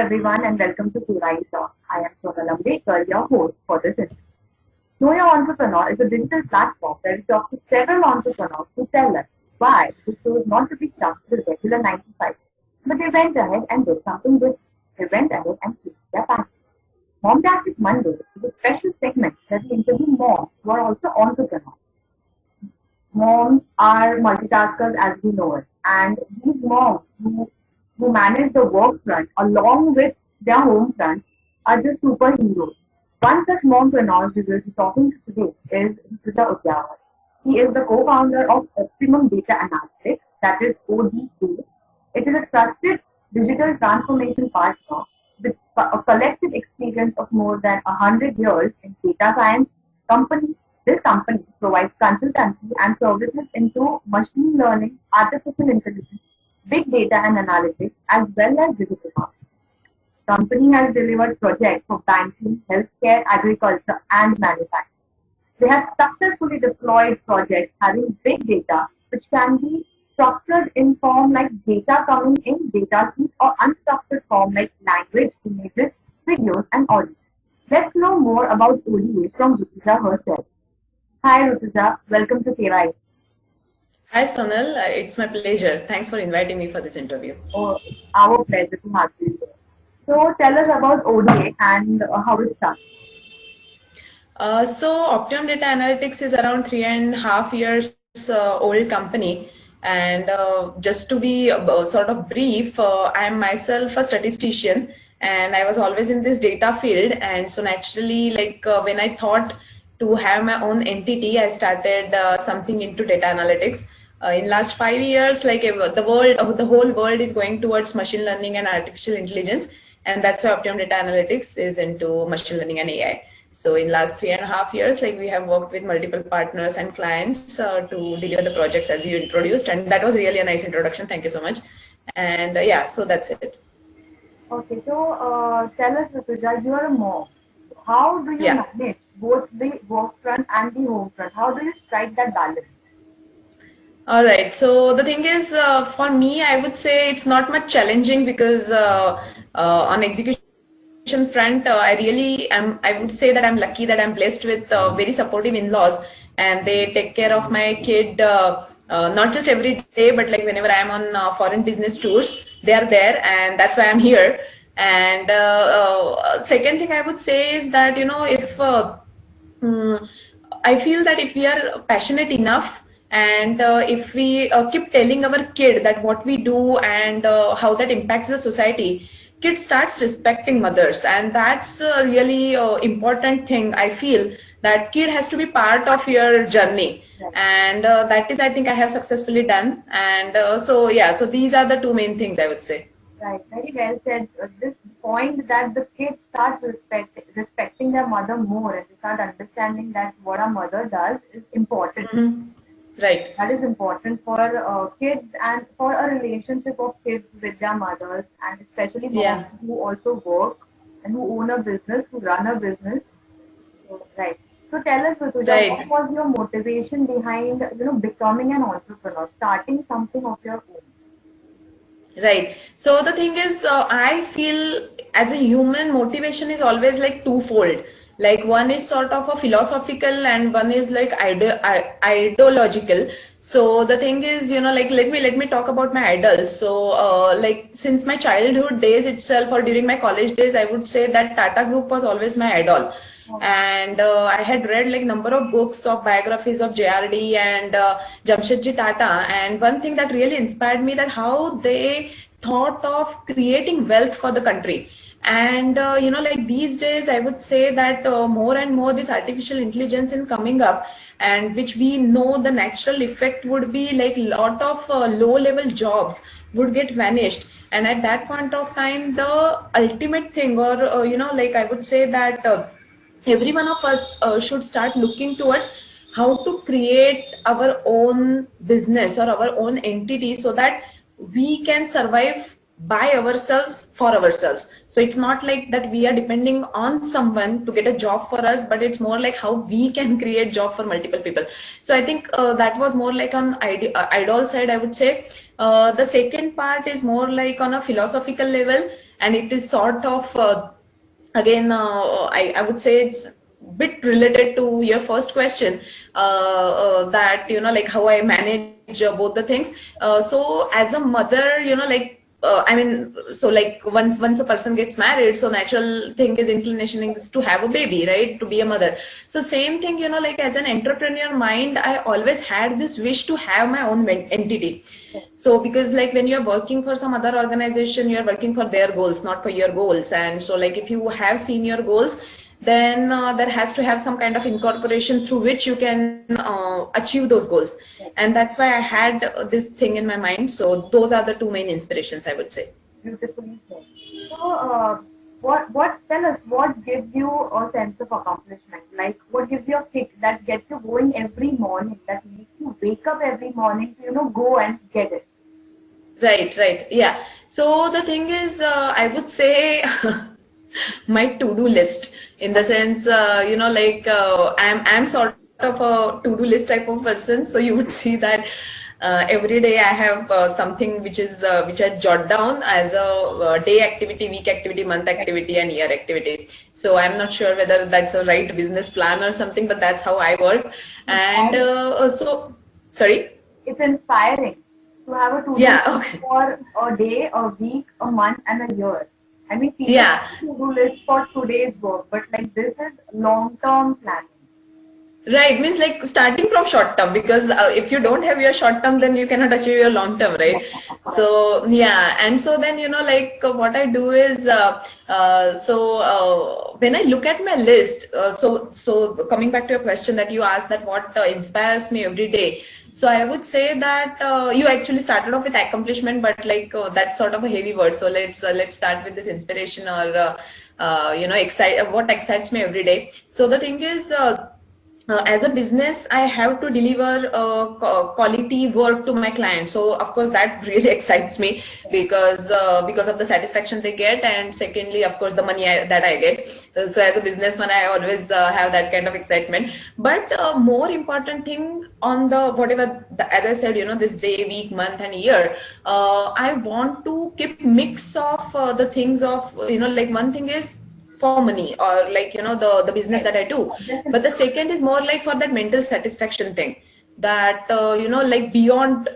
everyone and welcome to KYETalks. I am Sonal Ambekar, your host for this interview. Know Your Entrepreneur is a digital platform where we talk to several entrepreneurs who tell us why they chose not to be stuck to the regular 9 to 5, but they went ahead and did something good. They went ahead and chased their passion. Mom Tactic Monday is a special segment where we interview moms who are also entrepreneurs. Moms are multitaskers as we know it, and these moms who manage the work front along with their home front are just superheroes. One such mompreneur we will be talking to today is Rutuja Udyawar. He is the co-founder of Optimum Data Analytics, that is ODA. It is a trusted digital transformation partner with a collective experience of more than 100 years in data science. This company provides consultancy and services into machine learning, artificial intelligence, big data and analytics, as well as digital marketing. Company has delivered projects for banking, healthcare, agriculture, and manufacturing. They have successfully deployed projects having big data, which can be structured in form like data coming in data sheets or unstructured form like language, images, videos, and audio. Let's know more about ODA from Rutuja herself. Hi Rutuja, welcome to KY. Hi Sonal, it's my pleasure. Thanks for inviting me for this interview. Oh, our pleasure to have you here. So tell us about ODA and how it started. So Optimum Data Analytics is around 3.5 years old company. And just to be sort of brief, I am myself a statistician and I was always in this data field. And so naturally, when I thought to have my own entity, I started something into data analytics. In last 5 years, the whole world is going towards machine learning and artificial intelligence. And that's why Optimum Data Analytics is into machine learning and AI. So in last 3.5 years, we have worked with multiple partners and clients to deliver the projects as you introduced. And that was really a nice introduction. Thank you so much. And yeah, so that's it. Okay, so tell us, Rutuja, you are a mom. How do you manage both the work front and the home front? How do you strike that balance? All right. So the thing is, for me, I would say it's not much challenging because on execution front, I would say that I'm lucky that I'm blessed with very supportive in-laws, and they take care of my kid not just every day, but like whenever I'm on foreign business tours, they are there, and that's why I'm here. And second thing I would say is that, if I feel that if we are passionate enough, and if we keep telling our kid that what we do and how that impacts the society, kid starts respecting mothers, and that's a really important thing. I feel that kid has to be part of your journey, and that is, I think, I have successfully done. And so these are the two main things I would say. Right, very well said. This point that the kids start respecting their mother more, and they start understanding that what a mother does is important. Mm-hmm. Right. That is important for kids and for a relationship of kids with their mothers, and especially moms who also work and who own a business, who run a business. So, right. So tell us, Rutuja, what was your motivation behind becoming an entrepreneur, starting something of your own? Right. So the thing is, I feel as a human, motivation is always like twofold. Like one is sort of a philosophical and one is like ideological. So the thing is, let me talk about my idols. So since my childhood days itself, or during my college days, I would say that Tata Group was always my idol. And I had read number of books of biographies of JRD and Jamshedji Tata. And one thing that really inspired me, that how they thought of creating wealth for the country. And these days I would say that more and more this artificial intelligence is coming up, and which we know the natural effect would be like lot of low level jobs would get vanished. And at that point of time, the ultimate thing, or I would say that every one of us should start looking towards how to create our own business or our own entity so that we can survive by ourselves, for ourselves. So it's not like that we are depending on someone to get a job for us, but it's more like how we can create job for multiple people. So I think that was more like on idol side, I would say. The second part is more like on a philosophical level. and it is sort of again I would say it's bit related to your first question, that like how I manage both the things. So as a mother, like I mean, so like once a person gets married, so natural thing is inclination is to have a baby, right? To be a mother. So same thing, like as an entrepreneur mind, I always had this wish to have my own entity. So because like when you're working for some other organization, you're working for their goals, not for your goals. And so like if you have seen your goals, then there has to have some kind of incorporation through which you can achieve those goals. And that's why I had this thing in my mind. So those are the two main inspirations, I would say. Beautifully said. So, tell us, what gives you a sense of accomplishment? Like, what gives you a kick that gets you going every morning, that makes you wake up every morning to, go and get it? Right. Yeah. So the thing is, I would say my to-do list, in the sense, like I'm sort of a to-do list type of person. So you would see that every day I have something which I jot down as a day activity, week activity, month activity, and year activity. So I'm not sure whether that's a right business plan or something, but that's how I work. And sorry? It's inspiring to have a to-do list for a day, a week, a month, and a year. I mean, people have a to-do list for today's work, but like this is long-term planning. Right, means like starting from short term, because if you don't have your short term, then you cannot achieve your long term, right? So yeah, and so then like what I do is when I look at my list, so coming back to your question that you asked, that what inspires me every day. So I would say that you actually started off with accomplishment, but like that's sort of a heavy word. So let's start with this inspiration, or what excites me every day. So the thing is, as a business, I have to deliver quality work to my clients. So of course that really excites me, because of the satisfaction they get, and secondly, of course, the money that I get. So as a businessman, I always have that kind of excitement. But more important thing on the whatever, as I said, this day, week, month, and year, I want to keep mix of the things of like one thing is for money, or like the business that I do, but the second is more like for that mental satisfaction thing, that like beyond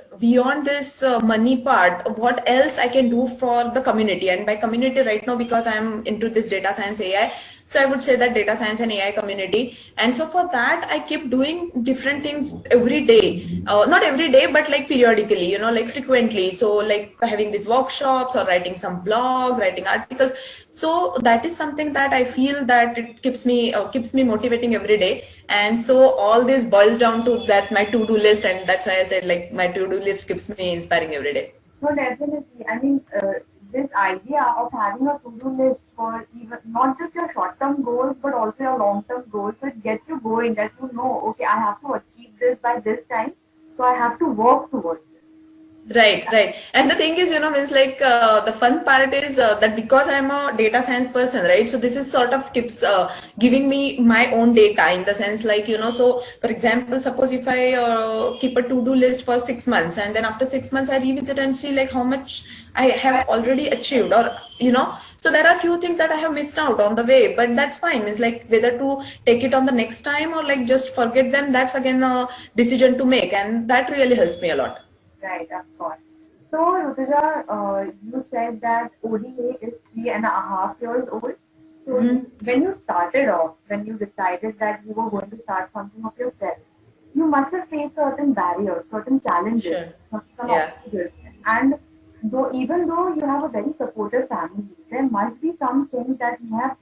this money part, what else I can do for the community. And by community right now, because I'm into this data science AI, so I would say that data science and AI community. And so for that, I keep doing different things every day, not every day, but like periodically, like frequently. So like having these workshops, or writing some blogs, writing articles. So that is something that I feel that it keeps me motivating every day. And so all this boils down to that, my to-do list, and that's why I said like my to-do list keeps me inspiring every day. No, definitely. I mean, this idea of having a to-do list for even not just your short-term goals, but also your long-term goals, so it gets you going, that you know, okay, I have to achieve this by this time, so I have to work towards it. Right. And the thing is, means like the fun part is that because I'm a data science person, right? So this is sort of keeps giving me my own data, in the sense like, so for example, suppose if I keep a to-do list for 6 months, and then after 6 months I revisit and see like how much I have already achieved, or so there are few things that I have missed out on the way, but that's fine. It's like whether to take it on the next time or like just forget them, that's again a decision to make, and that really helps me a lot. Right, of course. So, Rutuja, you said that ODA is 3.5 years old. So, when you started off, when you decided that you were going to start something of yourself, you must have faced certain barriers, certain challenges, some obstacles. And even though you have a very supportive family, there must be some things that have,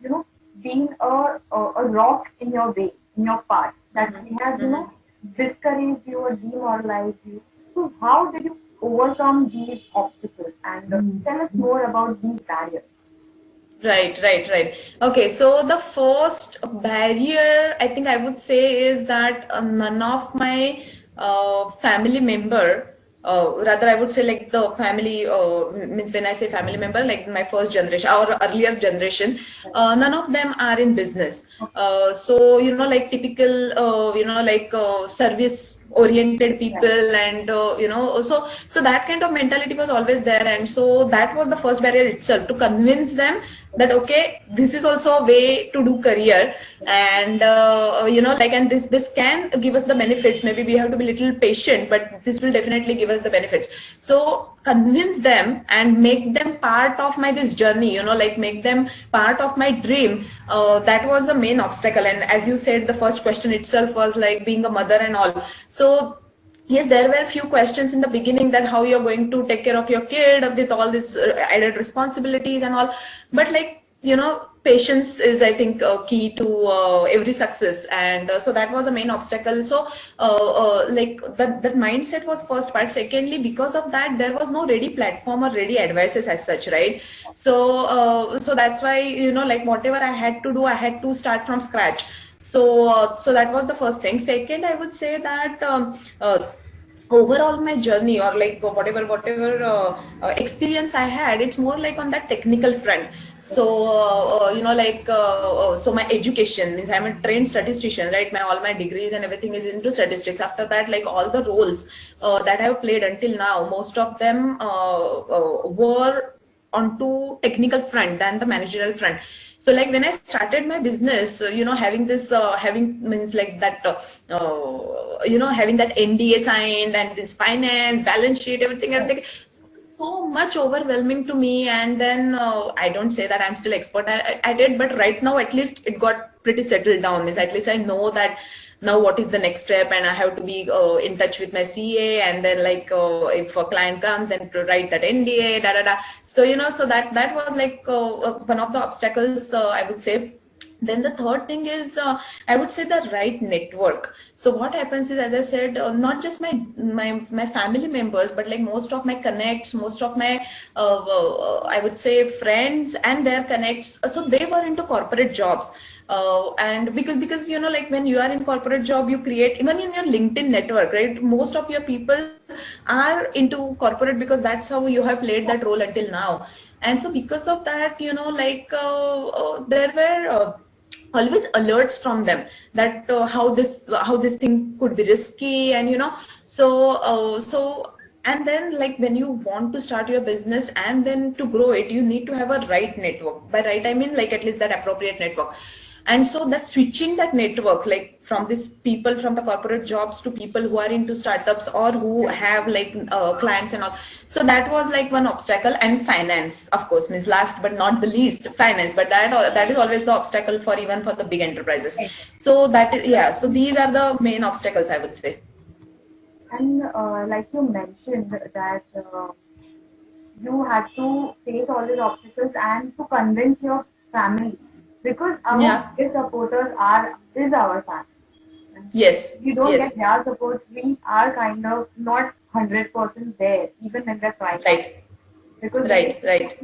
been a rock in your way, in your path, that have, discouraged you or demoralized you. So how did you overcome these obstacles, and tell us more about these barriers? Right. Okay, so the first barrier I think I would say is that none of my family member, rather I would say like the family, means when I say family member, like my first generation or earlier generation, none of them are in business. So like typical, like service oriented people, and so that kind of mentality was always there. And so that was the first barrier itself, to convince them that okay, this is also a way to do career, and and this can give us the benefits. Maybe we have to be a little patient, but this will definitely give us the benefits. So convince them and make them part of my this journey, make them part of my dream. That was the main obstacle. And as you said, the first question itself was like being a mother and all. So yes, there were a few questions in the beginning, that how you're going to take care of your kid with all these added responsibilities and all. But patience is, I think, key to every success. And so that was the main obstacle. So that mindset was first part. Secondly, because of that, there was no ready platform or ready advices as such, right? So that's why, whatever I had to do, I had to start from scratch. So that was the first thing. Second, I would say that overall my journey, or whatever experience I had, it's more like on that technical front. So so my education means I'm a trained statistician, right? All my degrees and everything is into statistics. After that, all the roles that I've played until now, most of them were onto technical front than the managerial front. So when I started my business, having this having means that having that NDA signed, and this finance, balance sheet, everything so much overwhelming to me. And then I don't say that I'm still expert at it, but right now at least it got pretty settled down. Means at least I know that now what is the next step, and I have to be in touch with my CA, and then if a client comes, then to write that NDA, So so that was one of the obstacles, I would say. Then the third thing is, I would say, the right network. So what happens is, as I said, not just my family members, but most of my connects, most of my I would say friends and their connects, so they were into corporate jobs. And because when you are in corporate job, you create, even in your LinkedIn network, right, most of your people are into corporate, because that's how you have played that role until now. And so because of that, there were always alerts from them that how this thing could be risky, and so and then when you want to start your business and then to grow it, you need to have a right network. By right, I mean at least that appropriate network. And so that switching that network, from these people from the corporate jobs to people who are into startups, or who have clients and all. So that was one obstacle. And finance, of course, means last but not the least, finance. But that is always the obstacle for even for the big enterprises. So so these are the main obstacles, I would say. And like you mentioned that you had to face all these obstacles and to convince your family. Because our biggest supporters is our family. Yes. If you don't get their support, we are kind of not 100% there, even when we're trying. Right. Because right.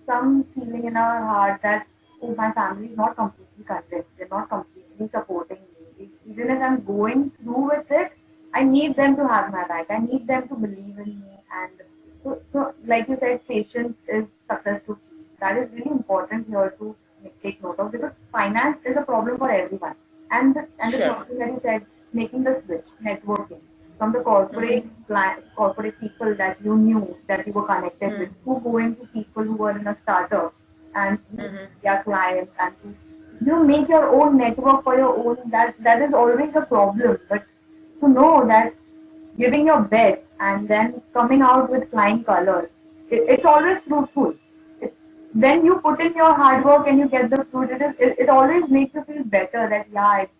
Some feeling in our heart that, oh, my family is not completely convinced, they're not completely supporting me. Even if I'm going through with it, I need them to have my back. I need them to believe in me. And so like you said, patience is success to key. That is really important here to take note of, because finance is a problem for everyone. And the something that you said, making the switch, networking from the corporate people that you knew, that you were connected with, to going to people who were in a startup and their clients, and to make your own network for your own. That is always a problem. But to know that giving your best and then coming out with flying colors, it's always fruitful. When you put in your hard work and you get the fruit, it always makes you feel better that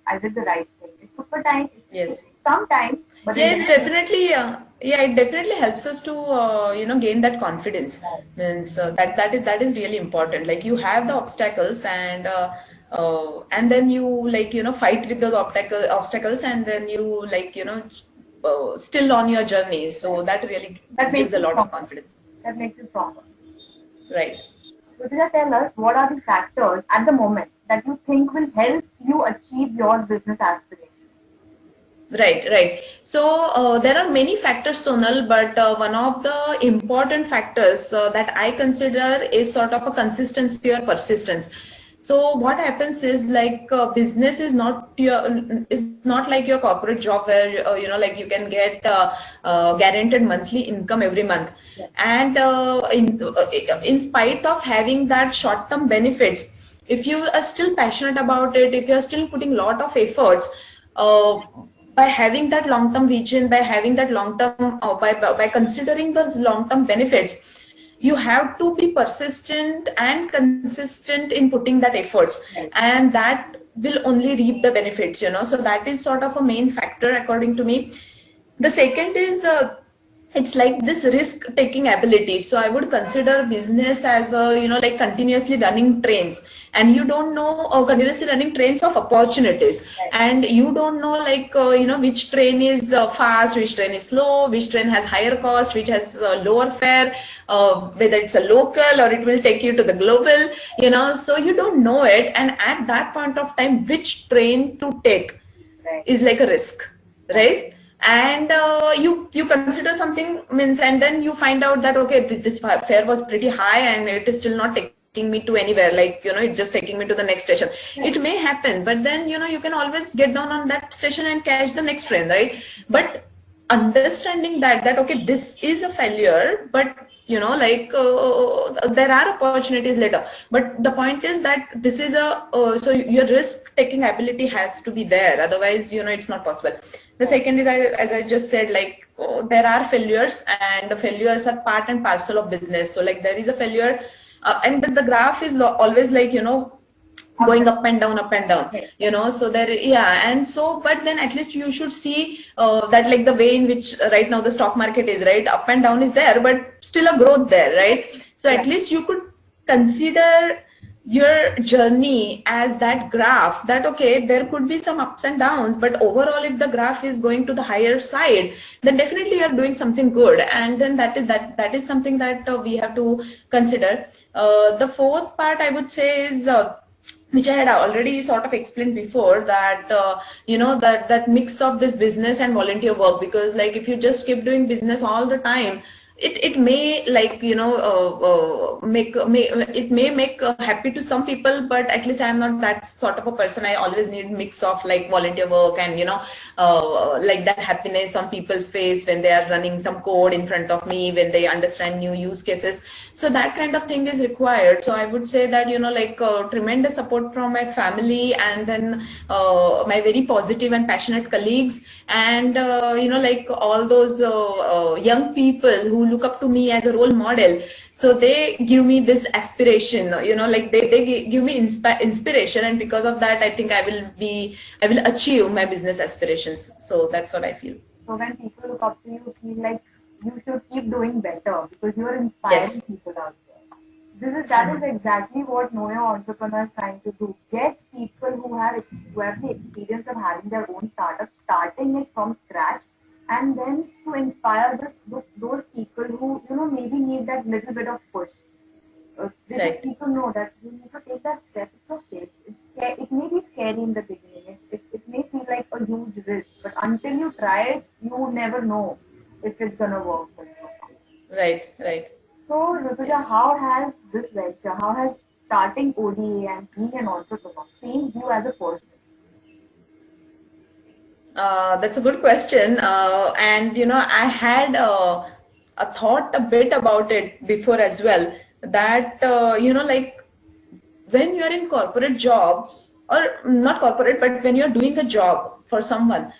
I did the right thing. It took a time. Yes. Some time. But it's definitely it definitely helps us to gain that confidence. Means that is really important. You have the obstacles, and then you fight with those obstacles, and then you still on your journey. So that gives a lot of confidence. That makes you stronger. Right. Rutuja, tell us, what are the factors at the moment that you think will help you achieve your business aspirations? Right. So there are many factors, Sonal, but one of the important factors that I consider is sort of a consistency or persistence. So what happens is like business is not like your corporate job where like you can get guaranteed monthly income every month. Yes. And in spite of having that short term benefits, if you are still passionate about it, if you are still putting a lot of efforts, by having that long term vision, by having that long term by considering those long term benefits, you have to be persistent and consistent in putting that efforts, and that will only reap the benefits, so that is sort of a main factor according to me. The second is it's like this risk taking ability. So I would consider business as a like continuously running trains, and you don't know continuously running trains of opportunities, and you don't know like which train is fast, which train is slow, which train has higher cost, which has lower fare, whether it's a local or it will take you to the global, so you don't know it, and at that point of time which train to take is like a risk, right? And you consider something means, and then you find out that okay, this fare was pretty high and it is still not taking me to anywhere, like it's just taking me to the next station. It may happen, but then you can always get down on that station and catch the next train, right? But understanding that okay, this is a failure, but like there are opportunities later, but the point is that this is a so your risk taking ability has to be there, otherwise it's not possible. The second is, as I just said, like there are failures, and the failures are part and parcel of business. So like there is a failure, and the graph is always like going up and down, so there, and so, but then at least you should see that like the way in which right now the stock market is, right, up and down is there, but still a growth there, right? So at least you could consider your journey as that graph, that okay, there could be some ups and downs, but overall if the graph is going to the higher side, then definitely you're doing something good, and then that is something that we have to consider. The fourth part I would say is which I had already sort of explained before, that that mix of this business and volunteer work, because like if you just keep doing business all the time, it may like make happy to some people, but at least I'm not that sort of a person. I always need mix of like volunteer work and like that happiness on people's face when they are running some code in front of me, when they understand new use cases. So that kind of thing is required. So I would say that like tremendous support from my family, and then my very positive and passionate colleagues, and like all those young people who look up to me as a role model. So they give me this aspiration, like they give me inspiration, and because of that I think I will achieve my business aspirations. So that's what I feel. So when people look up to you, feel like you should keep doing better because you are inspiring people out there. That is exactly what Know Your Entrepreneur is trying to do. Get people who have the experience of having their own startup, starting it from scratch, and then to inspire those people who maybe need that little bit of push. Let people know that you need to take that step. It's okay. It may be scary in the beginning. It may feel like a huge risk, but until you try it, you never know if it's gonna work for you. Right. So Rutuja, how has this venture, how has starting ODA and being an entrepreneur changed you as a person? That's a good question, and I had a thought a bit about it before as well, that like when you're in corporate jobs, or not corporate, but when you're doing a job for someone,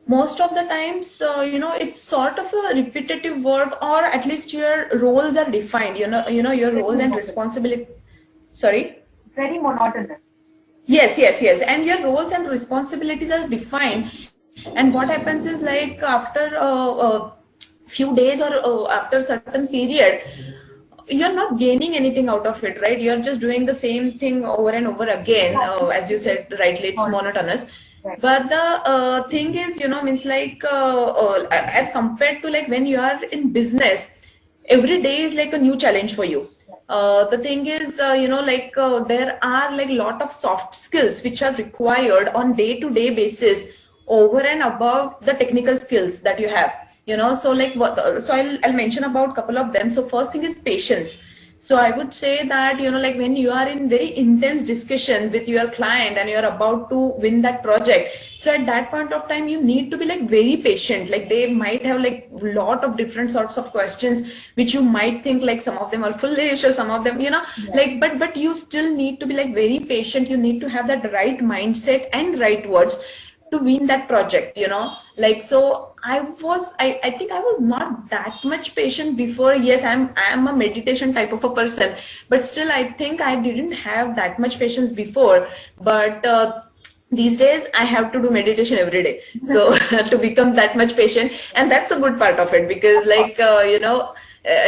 most of the times it's sort of a repetitive work, or at least your roles are defined, your roles and responsibility. Sorry? Very monotonous. Yes, and your roles and responsibilities are defined, and what happens is like after a few days or after a certain period, you're not gaining anything out of it, right? You're just doing the same thing over and over again. As you said rightly, it's monotonous. But the thing is, means like as compared to like when you are in business, every day is like a new challenge for you. The thing is, like there are like a lot of soft skills which are required on day-to-day basis over and above the technical skills that you have. So like so I'll mention about a couple of them. So first thing is patience. So I would say that, like when you are in very intense discussion with your client and you're about to win that project, so at that point of time you need to be like very patient. Like they might have like lot of different sorts of questions which you might think like some of them are foolish or some of them, like, but you still need to be like very patient. You need to have that right mindset and right words to win that project, like. So I think I was not that much patient before. Yes, I'm a meditation type of a person, but still I think I didn't have that much patience before. But these days I have to do meditation every day, so to become that much patient. And that's a good part of it, because like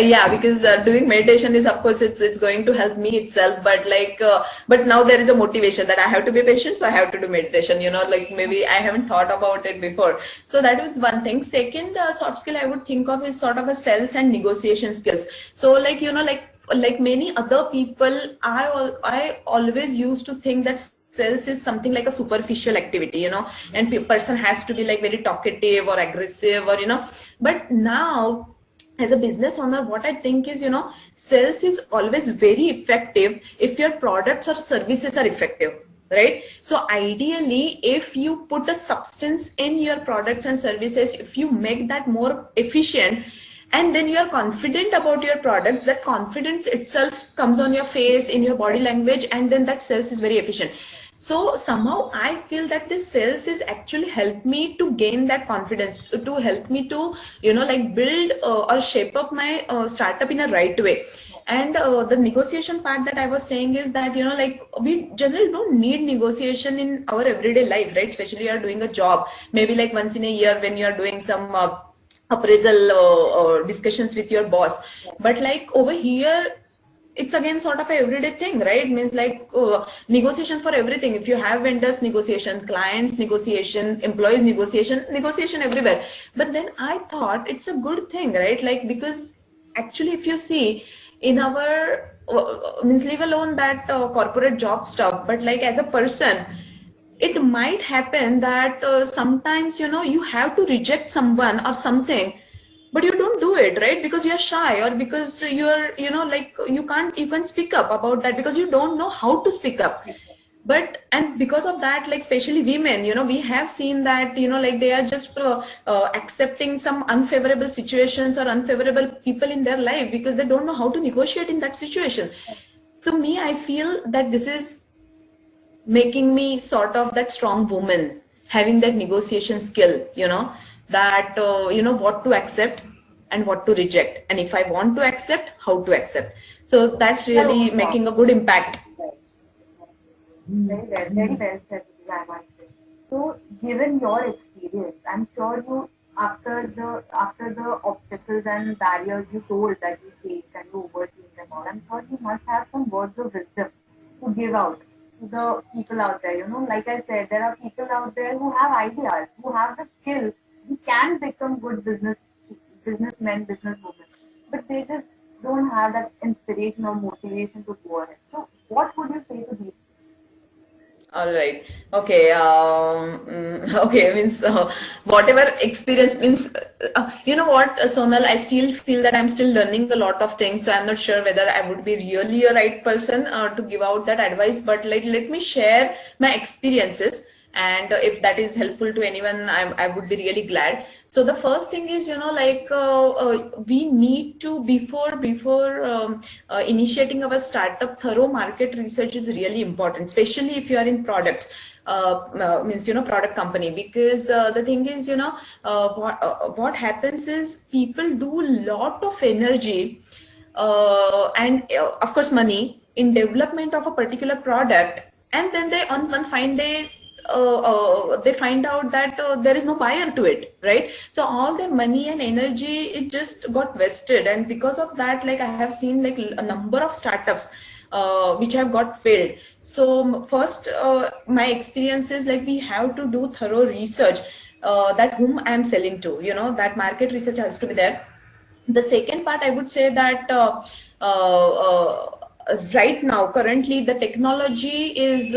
yeah, because doing meditation is, of course, it's going to help me itself, but like but now there is a motivation that I have to be patient, so I have to do meditation, like maybe I haven't thought about it before. So that was one thing. Second soft skill I would think of is sort of a sales and negotiation skills. So like like many other people, I always used to think that sales is something like a superficial activity, and person has to be like very talkative or aggressive, or but now as a business owner, what I think is, sales is always very effective if your products or services are effective, right? So ideally, if you put a substance in your products and services, if you make that more efficient, and then you are confident about your products, that confidence itself comes on your face, in your body language, and then that sales is very efficient. So somehow I feel that this sales is actually helped me to gain that confidence, to help me to, like build or shape up my startup in a right way. And the negotiation part that I was saying is that, like we generally don't need negotiation in our everyday life, right? Especially you are doing a job, maybe like once in a year when you are doing some appraisal or discussions with your boss. But like over here, it's again sort of a everyday thing, right? Means like negotiation for everything. If you have vendors negotiation, clients negotiation, employees negotiation everywhere. But then I thought it's a good thing, right? Like, because actually if you see in our means leave alone that corporate job stuff, but like as a person, it might happen that sometimes, you have to reject someone or something, but you don't do it, right? Because you're shy, or because you're, like you can't speak up about that because you don't know how to speak up. But and because of that, like especially women, we have seen that, like they are just accepting some unfavorable situations or unfavorable people in their life because they don't know how to negotiate in that situation. To me, I feel that this is making me sort of that strong woman, having that negotiation skill, that what to accept and what to reject, and if I want to accept, how to accept. So that's really making a good impact. Very well said, I must say. So, given your experience, I'm sure you, after the obstacles and barriers you told that you faced and you overcame them all, I'm sure you must have some words of wisdom to give out to the people out there. Like I said, there are people out there who have ideas, who have the skill, who can become good businessmen, businesswomen, but they just don't have that inspiration or motivation to go ahead. So, what would you say to these? All right. Okay. Okay. Means whatever experience means, you know what, Sonal, I still feel that I'm still learning a lot of things. So I'm not sure whether I would be really a right person to give out that advice. But let me share my experiences. And if that is helpful to anyone, I would be really glad. So the first thing is, like we need to, before initiating our startup, thorough market research is really important, especially if you are in products, means, product company. Because the thing is, what happens is people do a lot of energy and of course money in development of a particular product, and then they on one fine day they find out that there is no buyer to it, right? So all their money and energy, it just got wasted. And because of that, like I have seen like a number of startups which have got failed. So first, my experience is like we have to do thorough research that whom I am selling to, that market research has to be there. The second part, I would say that right now, currently, the technology is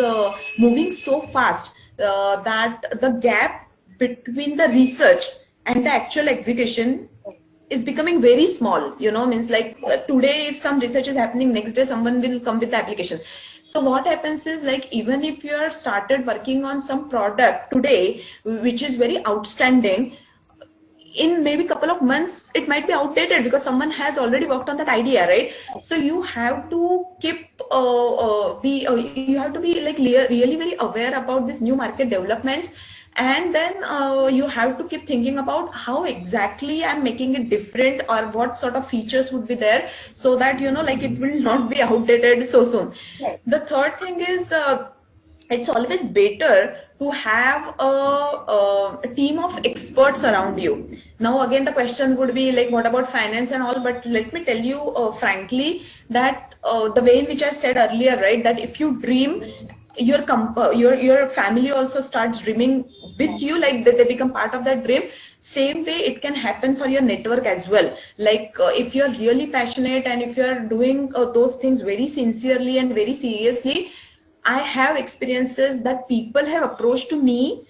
moving so fast that the gap between the research and the actual execution is becoming very small, means like today if some research is happening, next day someone will come with the application. So what happens is, like, even if you are started working on some product today which is very outstanding, in maybe couple of months it might be outdated because someone has already worked on that idea, right? So you have to keep you have to be like really very aware about this new market developments, and then you have to keep thinking about how exactly I'm making it different, or what sort of features would be there, so that like it will not be outdated so soon. Right. The third thing is, it's always better to have a team of experts around you. Now again the question would be like, what about finance and all? But let me tell you frankly that the way in which I said earlier, right, that if you dream, your family also starts dreaming with you, like they become part of that dream. Same way it can happen for your network as well. Like if you're really passionate and if you're doing those things very sincerely and very seriously, I have experiences that people have approached to me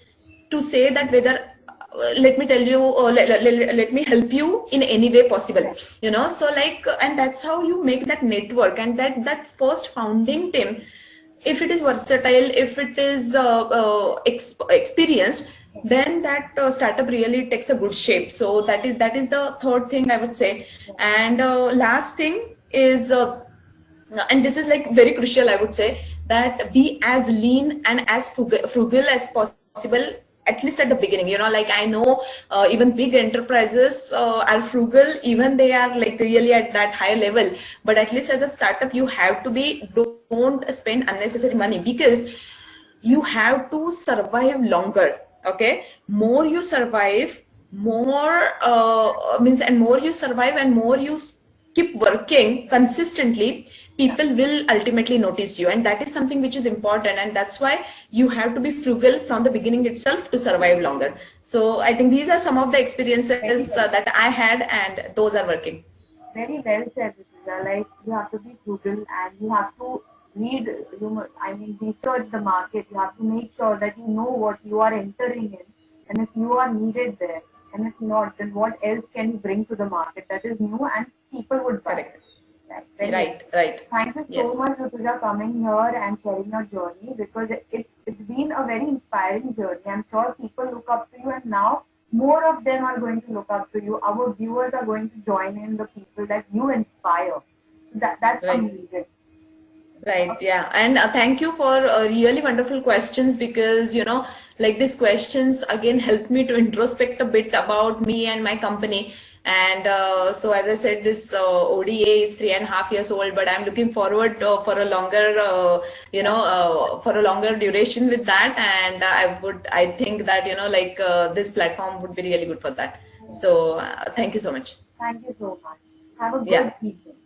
to say that whether let me tell you, let me help you in any way possible, so like, and that's how you make that network. And that first founding team, if it is versatile, if it is experienced, then that startup really takes a good shape. So that is the third thing I would say. And last thing is, and this is like very crucial, I would say, that be as lean and as frugal as possible, at least at the beginning. Like I know even big enterprises are frugal, even they are like really at that higher level, but at least as a startup you have to be, don't spend unnecessary money, because you have to survive longer. Okay, more you survive, more and more you survive and more you keep working consistently, people will ultimately notice you, and that is something which is important. And that's why you have to be frugal from the beginning itself to survive longer. So I think these are some of the experiences that I had, and those are working. Very well said, Rutuja. Like, you have to be frugal and you have to research the market. You have to make sure that you know what you are entering in, and if you are needed there, and if not, then what else can you bring to the market that is new and people would buy. Correct. Right. Thank you so much, Rutuja, coming here and sharing your journey, because it's been a very inspiring journey. I'm sure people look up to you, and now more of them are going to look up to you. Our viewers are going to join in the people that you inspire. That's amazing. Right, yeah. And thank you for really wonderful questions, because like these questions again helped me to introspect a bit about me and my company. And so as I said, this ODA is 3.5 years old, but I'm looking forward for a longer for a longer duration with that. And I think that like this platform would be really good for that. So thank you so much. Thank you so much. Have a good evening.